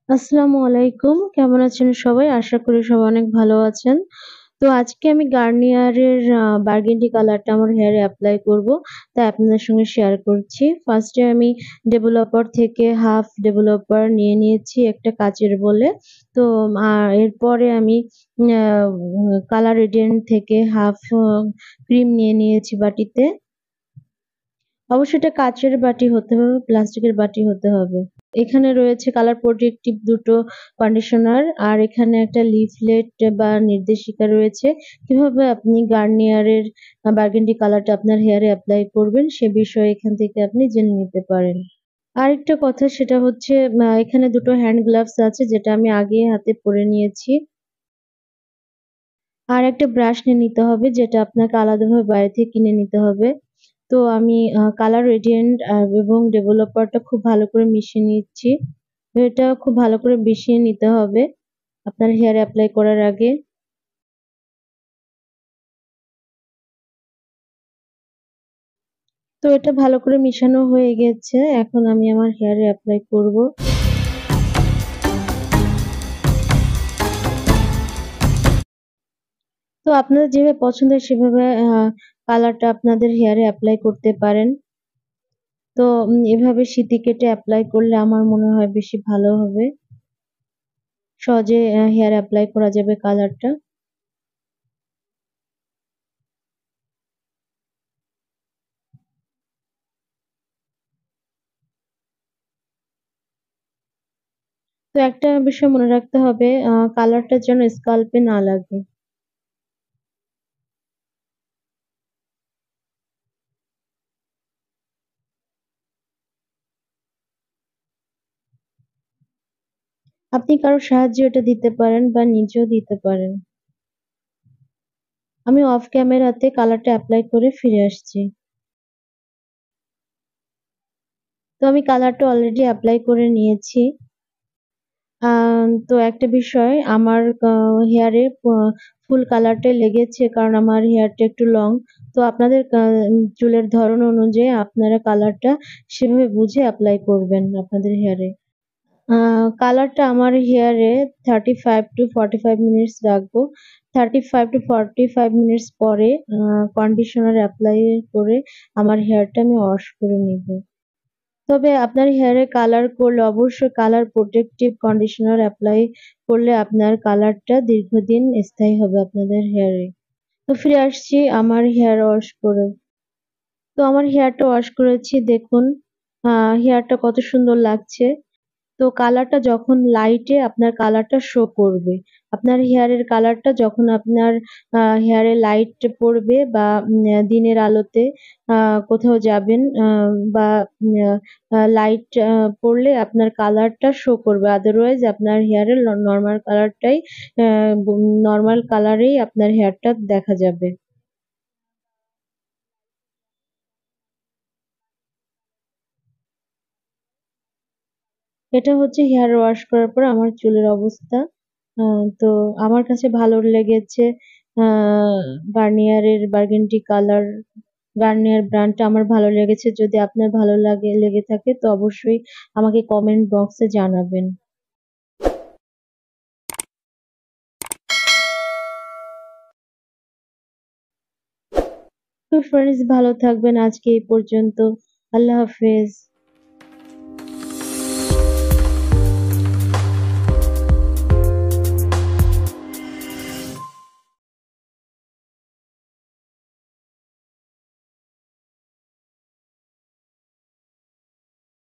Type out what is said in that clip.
আসসালামু আলাইকুম। কেমন আছেন সবাই? আশা করি সবাই অনেক ভালো আছেন। তো আজকে আমি গার্নিয়ারের বার্গেন্ডি কালারটা আমার হেয়ারে এপ্লাই করব। তাই আপনাদের সঙ্গে শেয়ার করছি। ফার্স্টে আমি ডেভেলপার থেকে হাফ ডেভেলপার নিয়ে নিয়েছি একটা কাঁচের বলে। তো এরপরে আমি আ কালার রেডিয়েন্ট থেকে হাফ ক্রিম নিয়ে নিয়েছি বাটিতে। অবশ্যই এটা কাঁচের বাটি হতে হবে, প্লাস্টিকের বাটি হতে হবে। এখানে রয়েছে কালার প্রোটেক্টিভ দুটো কন্ডিশনার আর এখানে একটা লিফলেট বা নির্দেশিকা রয়েছে কিভাবে আপনি গার্নিয়ারের বার্গেন্ডি কালারটা আপনার হেয়ারে এপ্লাই করবেন সে বিষয়ে এখান থেকে আপনি জেনে নিতে পারেন। আরেকটা কথা সেটা হচ্ছে এখানে দুটো হ্যান্ড গ্লাভস আছে যেটা আমি আগেই হাতে পরে নিয়েছি। আর একটা ব্রাশ নিয়ে নিতে হবে যেটা আপনাকে আলাদাভাবে বাইরে থেকে কিনে নিতে হবে। তো আমি কালার রেডিয়েন্ট এবং ডেভেলপারটা খুব ভালো করে মিশিয়ে নিচ্ছি। তো এটা খুব ভালো করে মিশিয়ে নিতে হবে আপনার হেয়ারে এপ্লাই করার আগে। তো এটা ভালো করে মিশানো হয়ে গেছে। এখন আমি আমার হেয়ারে এপ্লাই করব। তো আপনাদের যেভাবে পছন্দ সেভাবে কালারটা আপনাদের হেয়ারে এপ্লাই করতে পারেন। তো এভাবে সিঁথি কেটে এপ্লাই করলে আমার মনে হয় বেশি ভালো হবে। সহজে হেয়ারে এপ্লাই করা যাবে কালারটা। তো একটা বিষয় মনে রাখতে হবে কালারটা যেন স্কাল্পে না লাগে। আপনি কারো সাহায্যে এটা দিতে পারেন বা নিজেও দিতে পারেন। আমি অফ ক্যামেরাতে কালারটা এপ্লাই করে ফিরে আসছি। তো আমি কালারটা অলরেডি এপ্লাই করে নিয়েছি। আ তো একটা বিষয় আমার হেয়ারে ফুল কালারটাই লেগেছে কারণ আমার হেয়ারটা একটু লং। তো আপনাদের চুলের ধরন অনুযায়ী আপনারা কালারটা সেভাবে বুঝে এপ্লাই করবেন আপনাদের হেয়ারে। আ কালারটা আমার হেয়ারে 35 to 45 মিনিটস রাখবো। 35 to 45 মিনিটস পরে কন্ডিশনার এপ্লাই করে আমার হেয়ারটা আমি ওয়াশ করে নিবো। তবে আপনার হেয়ারে কালার করলে অবশ্যই কালার প্রোটেক্টিভ কন্ডিশনার এপ্লাই করলে আপনার কালারটা দীর্ঘদিন স্থায়ী হবে আপনাদের হেয়ারে। তো ফিরে আসছি আমার হেয়ার ওয়াশ করে। তো আমার হেয়ারটা ওয়াশ করেছি দেখুন আ হেয়ারটা কত সুন্দর লাগছে। তো কালারটা যখন লাইটে আপনার কালারটা শো করবে। আপনার হেয়ারের কালারটা যখন আপনার হেয়ারে লাইট পড়বে বা দিনের আলোতে আ কোথাও যাবেন বা লাইট পড়লে আপনার কালারটা শো করবে। আদারওয়াইজ আপনার হেয়ারের নরমাল কালারটাই অ্যা নরমাল কালারেই আপনার হেয়ারটা দেখা যাবে। এটা হচ্ছে হেয়ার ওয়াশ করার পর আমার চুলের অবস্থা। আ তো আমার কাছে ভালো লেগেছে আ গার্নিয়ারের বার্গেন্ডি কালার গার্নিয়ার ব্র্যান্ডটা আমার ভালো লেগেছে। যদি আপনার ভালো লেগে থাকে তো অবশ্যই আমাকে কমেন্ট বক্সে জানাবেন। তো ফ্রেন্ডস ভালো থাকবেন আজকে এই পর্যন্ত। আল্লাহ হাফেজ।